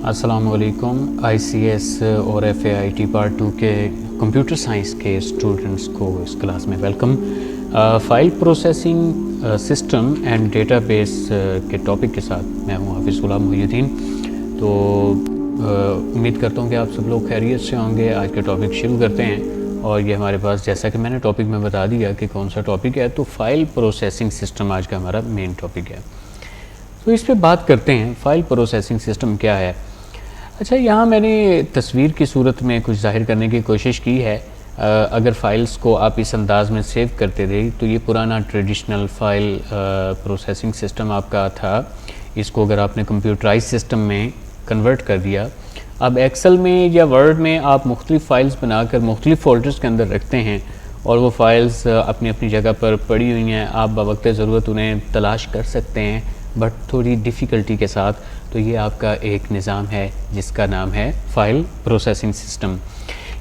अस्सलामुअलैकुम। ICS और FAIT part 2 के कंप्यूटर साइंस के स्टूडेंट्स को इस क्लास में welcome. File processing system and database के टॉपिक के साथ मैं हूँ हाफिज़ गुलाम मोहिउद्दीन। तो उम्मीद करता हूँ कि आप सब लोग खैरियत से होंगे। आज का टॉपिक शुरू करते हैं और ये हमारे पास, जैसा कि मैंने टॉपिक में बता दिया कि कौन सा टॉपिक है, तो फ़ाइल प्रोसेसिंग सिस्टम आज का हमारा मेन टॉपिक है। तो इस पे बात करते हैं, फ़ाइल प्रोसेसिंग सिस्टम क्या है। अच्छा, यहाँ मैंने तस्वीर की सूरत में कुछ ज़ाहिर करने की कोशिश की है। अगर फ़ाइल्स को आप इस अंदाज में सेव करते रहे तो ये पुराना ट्रेडिशनल फ़ाइल प्रोसेसिंग सिस्टम आपका था। इसको अगर आपने कंप्यूटराइज सिस्टम में कन्वर्ट कर दिया, अब एक्सेल में या वर्ड में आप मुख्तलिफ़ फ़ाइल्स बनाकर मुख्तलिफ़ फ़ोल्डर्स के अंदर रखते हैं और वो फ़ाइल्स अपनी अपनी जगह पर पड़ी हुई हैं। आप बवक्त ज़रूरत उन्हें तलाश कर सकते हैं, बट थोड़ी डिफ़िकल्टी के साथ। तो ये आपका एक निज़ाम है जिसका नाम है फ़ाइल प्रोसेसिंग सिस्टम।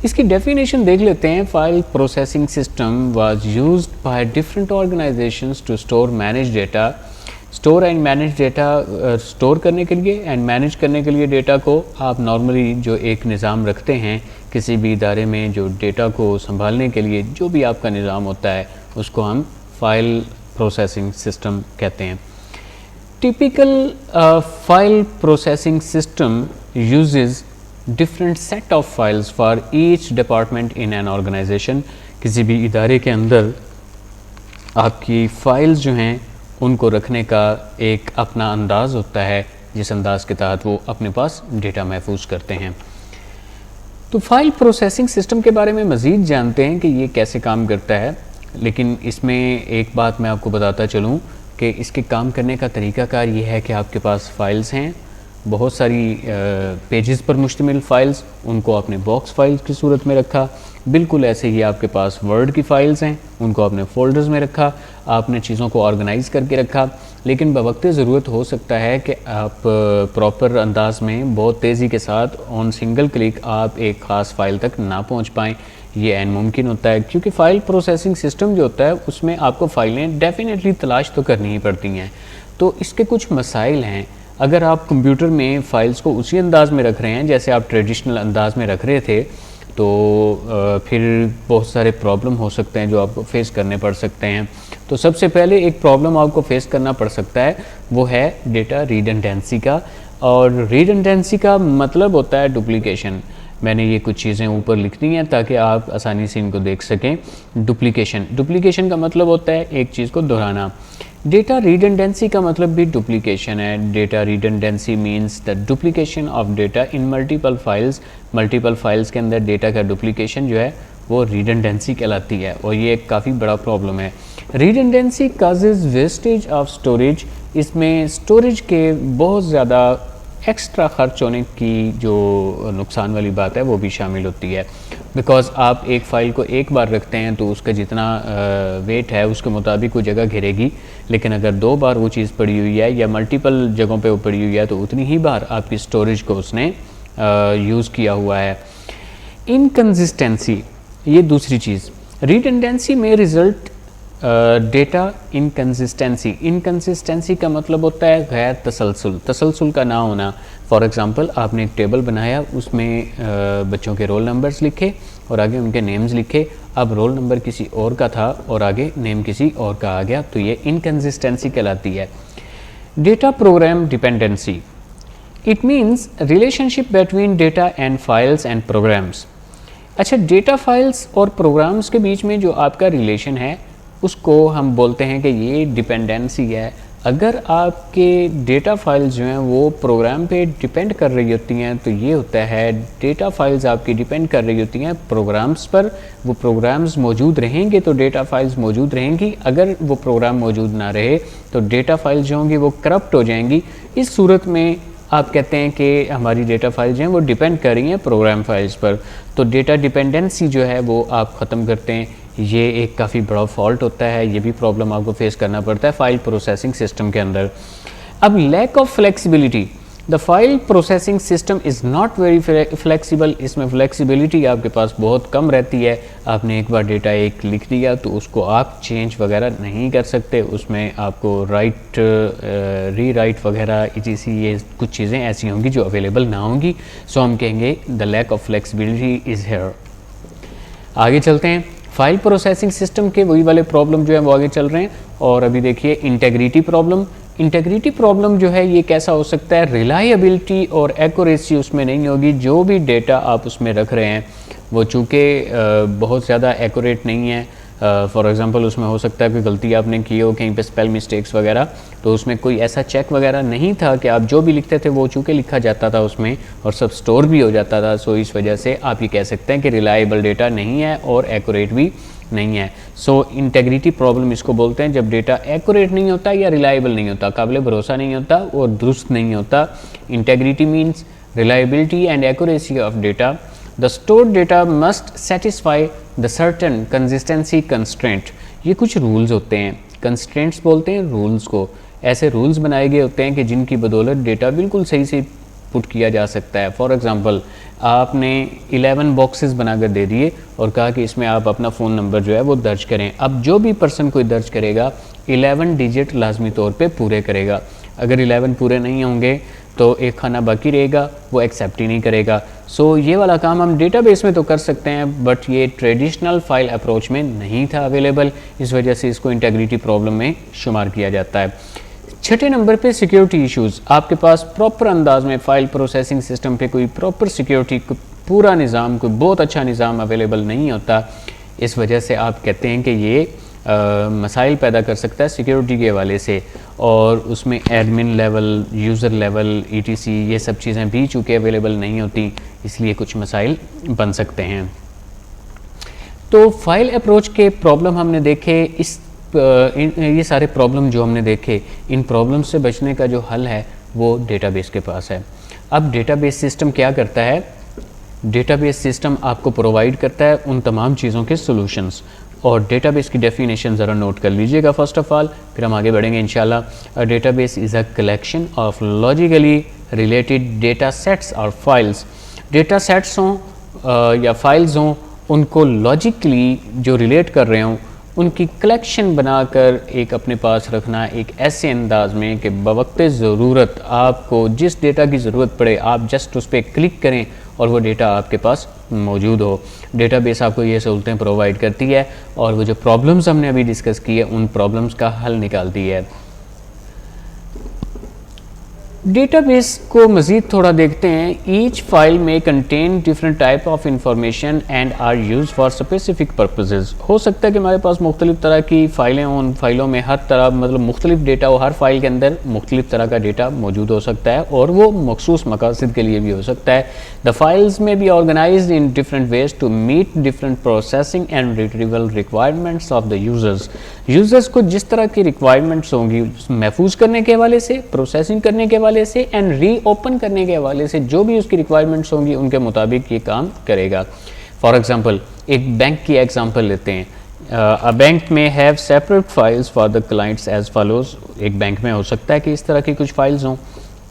इसकी डेफिनेशन देख लेते हैं। File processing system was used by different organisations to store manage data. Store and manage data, store करने के लिए एंड मैनेज करने के लिए डेटा को आप नॉर्मली जो एक निज़ाम रखते हैं किसी भी इदारे में, जो डेटा को संभालने के लिए जो भी आपका निज़ाम होता है उसको हम फ़ाइल प्रोसेसिंग सिस्टम कहते हैं। Typical file processing system uses different set of files for each department in an organization। किसी भी इदारे के अंदर आपकी फाइल्स जो हैं उनको रखने का एक अपना अंदाज़ होता है, जिस अंदाज़ के तहत वो अपने पास डेटा महफूज करते हैं। तो फाइल प्रोसेसिंग सिस्टम के बारे में मज़ीद जानते हैं कि ये कैसे काम करता है, लेकिन इसमें एक बात मैं आपको बताता चलूँ कि इसके काम करने का तरीक़ाकार ये है कि आपके पास फ़ाइल्स हैं, बहुत सारी पेजेस पर मुश्तमिल फ़ाइल्स, उनको आपने बॉक्स फाइल्स की सूरत में रखा। बिल्कुल ऐसे ही आपके पास वर्ड की फ़ाइल्स हैं, उनको आपने फ़ोल्डर्स में रखा, आपने चीज़ों को ऑर्गेनाइज़ करके रखा। लेकिन बवक्त ज़रूरत हो सकता है कि आप प्रॉपर अंदाज में बहुत तेज़ी के साथ ऑन सिंगल क्लिक आप एक ख़ास फ़ाइल तक ना पहुँच पाएँ। ये ऐन मुमकिन होता है, क्योंकि फ़ाइल प्रोसेसिंग सिस्टम जो होता है उसमें आपको फ़ाइलें डेफिनेटली तलाश तो करनी ही पड़ती हैं। तो इसके कुछ मसाइल हैं। अगर आप कंप्यूटर में फ़ाइल्स को उसी अंदाज़ में रख रहे हैं जैसे आप ट्रेडिशनल अंदाज़ में रख रहे थे, तो फिर बहुत सारे प्रॉब्लम हो सकते हैं जो आपको फेस करने पड़ सकते हैं। तो सबसे पहले एक प्रॉब्लम आपको फेस करना पड़ सकता है, वो है डेटा रिडंडेंसी का। और रिडंडेंसी का मतलब होता है डुप्लीकेशन। मैंने ये कुछ चीज़ें ऊपर लिख दी हैं ताकि आप आसानी से इनको देख सकें। डुप्लीकेशन का मतलब होता है एक चीज़ को दोहराना। डेटा रिडंडेंसी का मतलब भी डुप्लीकेशन है। Data redundancy means the duplication of data in multiple files. Multiple files के अंदर डेटा का डुप्लीकेशन जो है वो रिडंडेंसी कहलाती है, और ये एक काफ़ी बड़ा प्रॉब्लम है। Redundancy causes wastage of storage. इसमें स्टोरेज के बहुत ज़्यादा एक्स्ट्रा ख़र्च होने की जो नुकसान वाली बात है वो भी शामिल होती है। बिकॉज़ आप एक फ़ाइल को एक बार रखते हैं तो उसका जितना वेट है उसके मुताबिक वो जगह घेरेगी, लेकिन अगर दो बार वो चीज़ पड़ी हुई है या मल्टीपल जगहों पे वो पड़ी हुई है तो उतनी ही बार आपकी स्टोरेज को उसने यूज़ किया हुआ है। इनकंसिस्टेंसी, ये दूसरी चीज़। रिडंडेंसी में रिज़ल्ट डेटा इनकंसिस्टेंसी। इनकंसिस्टेंसी का मतलब होता है गैर तसलसल, तसलसल का ना होना। फॉर एग्ज़ाम्पल, आपने एक टेबल बनाया, उसमें बच्चों के रोल नंबर्स लिखे और आगे उनके नेम्स लिखे। अब रोल नंबर किसी और का था और आगे नेम किसी और का आ गया, तो ये इनकंसिस्टेंसी कहलाती है। Data program dependency, it means relationship between data and files and programs. अच्छा, डेटा फाइल्स और प्रोग्राम्स के बीच में जो आपका रिलेशन है उसको हम बोलते हैं कि ये डिपेंडेंसी है। अगर आपके डेटा फाइल्स जो हैं वो प्रोग्राम पे डिपेंड कर रही होती हैं तो ये होता है डेटा फाइल्स आपकी डिपेंड कर रही होती हैं प्रोग्राम्स पर। वो प्रोग्राम्स मौजूद रहेंगे तो डेटा फाइल्स मौजूद रहेंगी। अगर वो प्रोग्राम मौजूद ना रहे तो डेटा फाइल्स जो होंगी वो करप्ट हो जाएंगी। इस सूरत में आप कहते हैं कि हमारी डेटा फाइल्स जो हैं वो डिपेंड कर रही हैं प्रोग्राम फाइल्स पर। तो डेटा डिपेंडेंसी जो है वो आप ख़त्म करते हैं। ये एक काफ़ी बड़ा फॉल्ट होता है, ये भी प्रॉब्लम आपको फेस करना पड़ता है फ़ाइल प्रोसेसिंग सिस्टम के अंदर। अब lack of flexibility, the file processing system is not very flexible, इसमें फ्लेक्सिबिलिटी आपके पास बहुत कम रहती है। आपने एक बार डेटा एक लिख दिया तो उसको आप चेंज वगैरह नहीं कर सकते, उसमें आपको राइट री राइट वगैरह etc ये कुछ चीज़ें ऐसी होंगी जो अवेलेबल ना होंगी। सो हम कहेंगे the lack of flexibility is here. आगे चलते हैं, फाइल प्रोसेसिंग सिस्टम के वही वाले प्रॉब्लम जो है वो आगे चल रहे हैं। और अभी देखिए इंटेग्रिटी प्रॉब्लम। इंटेग्रिटी प्रॉब्लम जो है ये कैसा हो सकता है, रिलायबिलिटी और एक्यूरेसी उसमें नहीं होगी। जो भी डेटा आप उसमें रख रहे हैं वो चूँकि बहुत ज़्यादा एक्यूरेट नहीं है। फॉर एग्ज़ाम्पल उसमें हो सकता है कोई गलती आपने की हो, कहीं पे स्पेल मिस्टेक्स वगैरह, तो उसमें कोई ऐसा चेक वगैरह नहीं था कि आप जो भी लिखते थे वो चूँकि लिखा जाता था उसमें और सब स्टोर भी हो जाता था। सो इस वजह से आप ये कह सकते हैं कि रिलायबल डेटा नहीं है और एक्यूरेट भी नहीं है। सो इंटेग्रिटी प्रॉब्लम इसको बोलते हैं, जब डेटा एक्यूरेट नहीं होता या रिलायबल नहीं होता, काबिल भरोसा नहीं होता और दुरुस्त नहीं होता। Integrity means reliability and accuracy of data. The stored data must satisfy the certain consistency constraint. ये कुछ रूल्स होते हैं, कंस्ट्रेंट्स बोलते हैं रूल्स को। ऐसे रूल्स बनाए गए होते हैं कि जिनकी बदौलत डेटा बिल्कुल सही से पुट किया जा सकता है। फॉर एग्ज़ाम्पल आपने 11 बॉक्सेस बनाकर दे दिए और कहा कि इसमें आप अपना फ़ोन नंबर जो है वो दर्ज करें। अब जो भी पर्सन कोई दर्ज करेगा 11 डिजिट लाजमी तौर पे पूरे करेगा। अगर 11 पूरे नहीं होंगे तो एक खाना बाकी रहेगा, वो एक्सेप्ट ही नहीं करेगा। सो ये वाला काम हम डेटाबेस में तो कर सकते हैं, बट ये ट्रेडिशनल फाइल अप्रोच में नहीं था अवेलेबल, इस वजह से इसको इंटेग्रिटी प्रॉब्लम में शुमार किया जाता है। छठे नंबर पे सिक्योरिटी इश्यूज़। आपके पास प्रॉपर अंदाज में फ़ाइल प्रोसेसिंग सिस्टम पे कोई प्रॉपर सिक्योरिटी, पूरा निज़ाम, कोई बहुत अच्छा निज़ाम अवेलेबल नहीं होता। इस वजह से आप कहते हैं कि ये मसाइल पैदा कर सकता है सिक्योरिटी के हवाले से, और उसमें admin level, user level etc ये सब चीज़ें भी चूँकि अवेलेबल नहीं होती, इसलिए कुछ मसाइल बन सकते हैं। तो फाइल अप्रोच के प्रॉब्लम हमने देखे, ये सारे प्रॉब्लम जो हमने देखे, इन प्रॉब्लम से बचने का जो हल है वो डेटाबेस के पास है। अब डेटाबेस सिस्टम क्या करता है, डेटाबेस सिस्टम आपको प्रोवाइड करता है उन तमाम चीज़ों के सॉल्यूशंस। और डेटाबेस की डेफिनेशन ज़रा नोट कर लीजिएगा फर्स्ट ऑफ ऑल, फिर हम आगे बढ़ेंगे इंशाल्लाह। Database is a collection of logically related data sets और फाइल्स। डेटा सेट्स हों या फाइल्स हों, उनको लॉजिकली जो रिलेट कर रहे हों उनकी कलेक्शन बनाकर एक अपने पास रखना, एक ऐसे अंदाज में कि बवक्त ज़रूरत आपको जिस डेटा की ज़रूरत पड़े आप जस्ट उस पर क्लिक करें और वो डेटा आपके पास मौजूद हो। डेटाबेस आपको ये सहूलतें प्रोवाइड करती है और वो जो प्रॉब्लम्स हमने अभी डिस्कस की है उन प्रॉब्लम्स का हल निकालती है। डेटाबेस को मज़ीद थोड़ा देखते हैं। ईच फाइल में contain different type of information and are use for specific purposes. हो सकता है कि हमारे पास मुख्तलिफ तरह की फ़ाइलें हों, उन फाइलों में हर तरह मतलब मुख्तलिफ डेटा हो, हर फाइल के अंदर मुख्तलिफ तरह का डेटा मौजूद हो सकता है और वो मखसूस मकासद के लिए भी हो सकता है। The files may be organised in different ways to meet different processing and retrieval requirements of the users. Users को जिस तरह की रिक्वायरमेंट्स होंगी महफूज करने के हवाले से, प्रोसेसिंग करने के हवाले से एंड री ओपन करने के हवाले से, जो भी उसकी रिक्वायरमेंट्स होंगी उनके मुताबिक ये काम करेगा। फॉर एग्जांपल एक बैंक की एग्जांपल लेते हैं। A bank may have separate files for the clients as follows. एक बैंक में हो सकता है कि इस तरह की कुछ फाइल्स हों,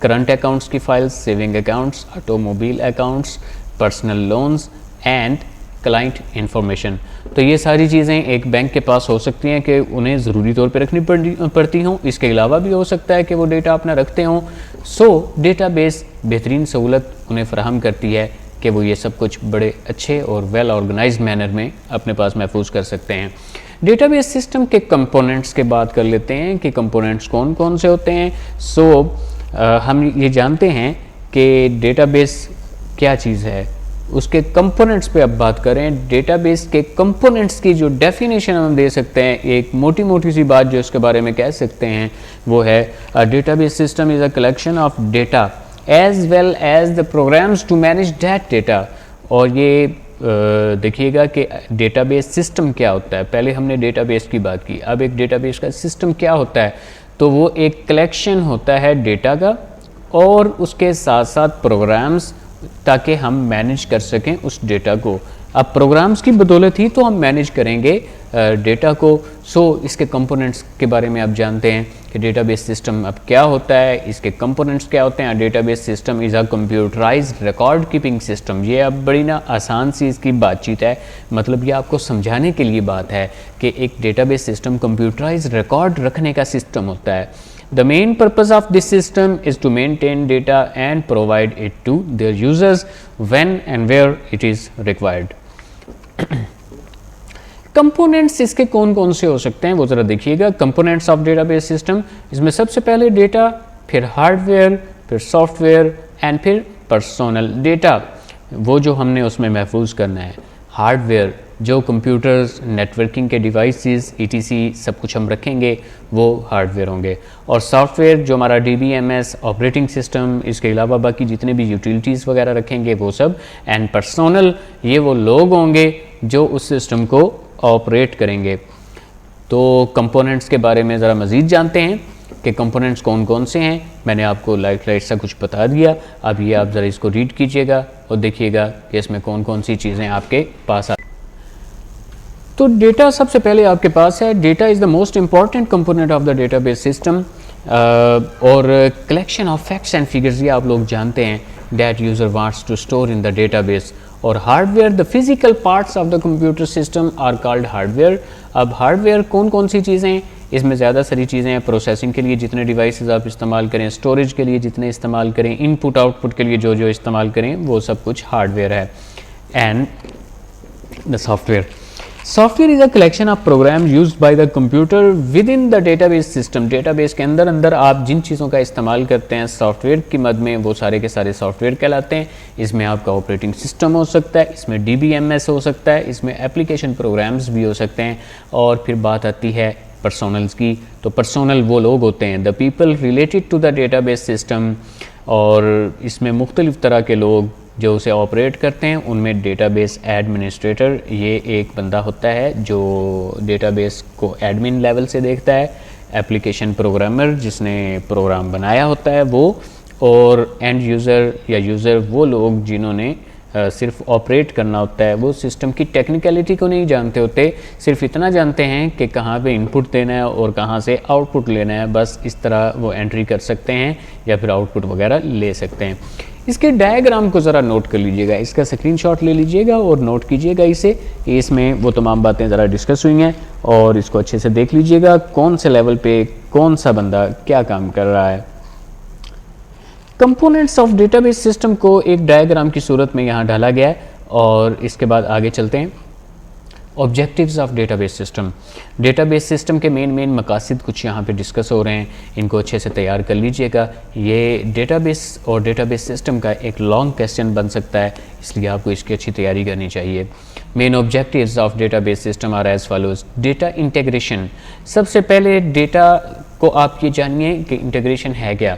करंट अकाउंट्स की files, saving accounts, automobile accounts, personal loans and client information. तो ये सारी चीज़ें एक बैंक के पास हो सकती हैं कि उन्हें ज़रूरी तौर पे रखनी पड़ती हों। इसके अलावा भी हो सकता है कि वो डेटा अपना रखते हों। सो डेटाबेस बेहतरीन सहूलत उन्हें फ़राहम करती है कि वो ये सब कुछ बड़े अच्छे और वेल ऑर्गेनाइज्ड मैनर में अपने पास महफूज कर सकते हैं। डेटाबेस सिस्टम के कंपोनेंट्स के बात कर लेते हैं कि कंपोनेंट्स कौन कौन से होते हैं। हम ये जानते हैं कि डेटाबेस क्या चीज़ है, उसके कंपोनेंट्स पे अब बात करें। डेटाबेस के कंपोनेंट्स की जो डेफिनेशन हम दे सकते हैं, एक मोटी मोटी सी बात जो इसके बारे में कह सकते हैं वो है database system is a collection of data as well as the programs to manage that data. और ये देखिएगा कि डेटाबेस सिस्टम क्या होता है। पहले हमने डेटाबेस की बात की, अब एक डेटाबेस का सिस्टम क्या होता है, तो वो एक कलेक्शन होता है डेटा का और उसके साथ साथ प्रोग्राम्स, ताकि हम मैनेज कर सकें उस डेटा को। अब प्रोग्राम्स की बदौलत ही तो हम मैनेज करेंगे डेटा को। सो इसके कंपोनेंट्स के बारे में आप जानते हैं कि डेटाबेस सिस्टम अब क्या होता है, इसके कंपोनेंट्स क्या होते हैं। Database system is a computerised record keeping system. ये अब बड़ी ना आसान सी इसकी बातचीत है, मतलब ये आपको समझाने के लिए बात है कि एक डेटाबेस सिस्टम कंप्यूटराइज्ड रिकॉर्ड रखने का सिस्टम होता है। The main purpose of this system is to maintain data and provide it to their users when and where it is required. Components इसके कौन कौन से हो सकते हैं वो ज़रा देखिएगा। कंपोनेंट्स ऑफ डेटाबेस सिस्टम, इसमें सबसे पहले डेटा, फिर हार्डवेयर, फिर सॉफ्टवेयर एंड फिर पर्सनल डेटा, वो जो हमने उसमें महफूज करना है। हार्डवेयर जो कंप्यूटर्स, नेटवर्किंग के डिवाइसेस, ETC सब कुछ हम रखेंगे वो हार्डवेयर होंगे। और सॉफ्टवेयर जो हमारा DBMS ऑपरेटिंग सिस्टम, इसके अलावा बाकी जितने भी यूटिलिटीज़ वगैरह रखेंगे वो सब। एंड पर्सनल ये वो लोग होंगे जो उस सिस्टम को ऑपरेट करेंगे। तो कंपोनेंट्स के बारे में ज़रा मज़ीद जानते हैं कि कंपोनेंट्स कौन कौन से हैं। मैंने आपको लाइट सा कुछ बता दिया, अब ये आप ज़रा इसको रीड कीजिएगा और देखिएगा कि इसमें कौन कौन सी चीज़ें आपके पास आ। तो डेटा सबसे पहले आपके पास है। Data is the most important component of the database system. और collection of facts and figures, ये आप लोग जानते हैं, that user wants to store in the database. और hardware, the physical parts of the computer system are called hardware. अब hardware कौन कौन सी चीज़ें, इसमें ज़्यादा सारी चीज़ें हैं। प्रोसेसिंग के लिए जितने डिवाइसेस आप इस्तेमाल करें, स्टोरेज के लिए जितने इस्तेमाल करें, इनपुट आउटपुट के लिए जो जो इस्तेमाल करें, वो सब कुछ हार्डवेयर है। And the software, software is a collection of program used by the computer within the database system. Database के अंदर अंदर आप जिन चीज़ों का इस्तेमाल करते हैं सॉफ्टवेयर की मद में, वो सारे के सारे सॉफ्टवेयर कहलाते हैं। इसमें आपका ऑपरेटिंग सिस्टम हो सकता है, इसमें DBMS हो सकता है, इसमें एप्लीकेशन प्रोग्राम्स भी हो सकते हैं। और फिर बात आती है पर्सोनल्स की। तो पर्सोनल वो लोग होते हैं, the people related to the database system. और इसमें मुख्तलिफ़ तरह के लोग जो उसे ऑपरेट करते हैं, उनमें डेटाबेस एडमिनिस्ट्रेटर, ये एक बंदा होता है जो डेटाबेस को एडमिन लेवल से देखता है। एप्लीकेशन प्रोग्रामर जिसने प्रोग्राम बनाया होता है वो। और एंड यूज़र या यूज़र वो लोग जिन्होंने सिर्फ ऑपरेट करना होता है, वो सिस्टम की टेक्निकलिटी को नहीं जानते होते, सिर्फ इतना जानते हैं कि कहाँ पे इनपुट देना है और कहाँ से आउटपुट लेना है, बस इस तरह वो एंट्री कर सकते हैं या फिर आउटपुट वगैरह ले सकते हैं। इसके डायग्राम को ज़रा नोट कर लीजिएगा, इसका स्क्रीनशॉट ले लीजिएगा और नोट कीजिएगा इसे। इसमें वो तमाम बातें ज़रा डिस्कस हुई हैं और इसको अच्छे से देख लीजिएगा कौन से लेवल पे कौन सा बंदा क्या काम कर रहा है। कंपोनेंट्स ऑफ डेटाबेस सिस्टम को एक डायग्राम की सूरत में यहाँ डाला गया है। और इसके बाद आगे चलते हैं। Objectives of database system, database system के मेन मकासद कुछ यहाँ पे डिस्कस हो रहे हैं, इनको अच्छे से तैयार कर लीजिएगा। ये डेटाबेस और डेटाबेस सिस्टम का एक लॉन्ग क्वेश्चन बन सकता है, इसलिए आपको इसकी अच्छी तैयारी करनी चाहिए। Main objectives of database system are as follows. Data integration, सबसे पहले डेटा को आप ये जानिए कि इंटीग्रेशन है क्या।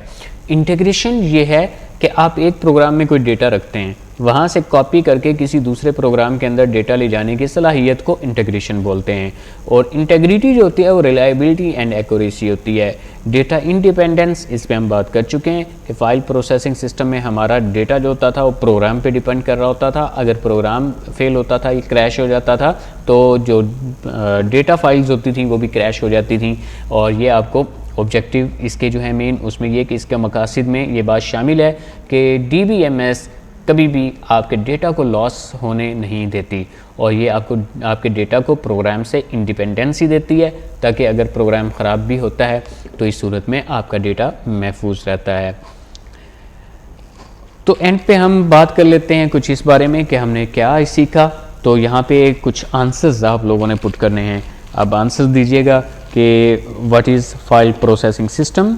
इंटीग्रेशन ये है कि आप एक प्रोग्राम में कोई डेटा रखते हैं, वहाँ से कॉपी करके किसी दूसरे प्रोग्राम के अंदर डेटा ले जाने की सलाहियत को इंटीग्रेशन बोलते हैं। और इंटीग्रिटी जो होती है वो रिलायबिलिटी एंड एक्यूरेसी होती है। डेटा इंडिपेंडेंस, इस पर हम बात कर चुके हैं कि फाइल प्रोसेसिंग सिस्टम में हमारा डेटा जो होता था वो प्रोग्राम पे डिपेंड कर रहा होता था। अगर प्रोग्राम फेल होता था या क्रैश हो जाता था तो जो डेटा फाइल्स होती थी वो भी क्रैश हो जाती थी। और ये आपको ऑब्जेक्टिव इसके जो है मेन, उसमें ये कि इसका मकासद में ये बात शामिल है कि DBMS कभी भी आपके डेटा को लॉस होने नहीं देती और ये आपको आपके डेटा को प्रोग्राम से इंडिपेंडेंसी देती है, ताकि अगर प्रोग्राम ख़राब भी होता है तो इस सूरत में आपका डेटा महफूज रहता है। तो एंड पे हम बात कर लेते हैं कुछ इस बारे में कि हमने क्या सीखा। तो यहाँ पे कुछ आंसर्स आप लोगों ने पुट करने हैं, अब आंसर्स दीजिएगा कि what is file processing system,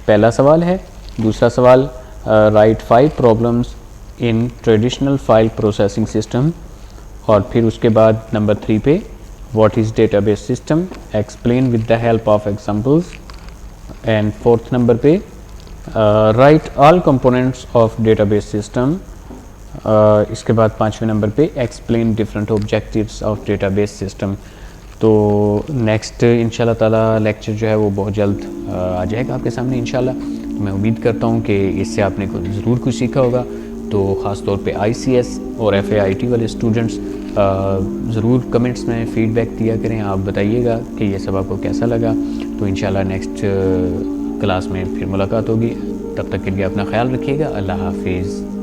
पहला सवाल है। दूसरा सवाल, write 5 problems in traditional file processing system. और फिर उसके बाद नंबर 3 पे what is database system, explain with the help of examples. And 4th number पे write all components of database system. इसके बाद 5वें नंबर पे explain different objectives of database system. तो नेक्स्ट इंशाल्लाह ताला लेक्चर जो है वो बहुत जल्द आ जाएगा आपके सामने इंशाल्लाह। मैं उम्मीद करता हूँ कि इससे आपने ज़रूर कुछ सीखा होगा। तो ख़ास तौर पे ICS और FAIT वाले स्टूडेंट्स ज़रूर कमेंट्स में फ़ीडबैक दिया करें, आप बताइएगा कि ये सब आपको कैसा लगा। तो इंशाल्लाह नेक्स्ट क्लास में फिर मुलाकात होगी, तब तक के लिए अपना ख्याल रखिएगा। अल्लाह हाफिज़।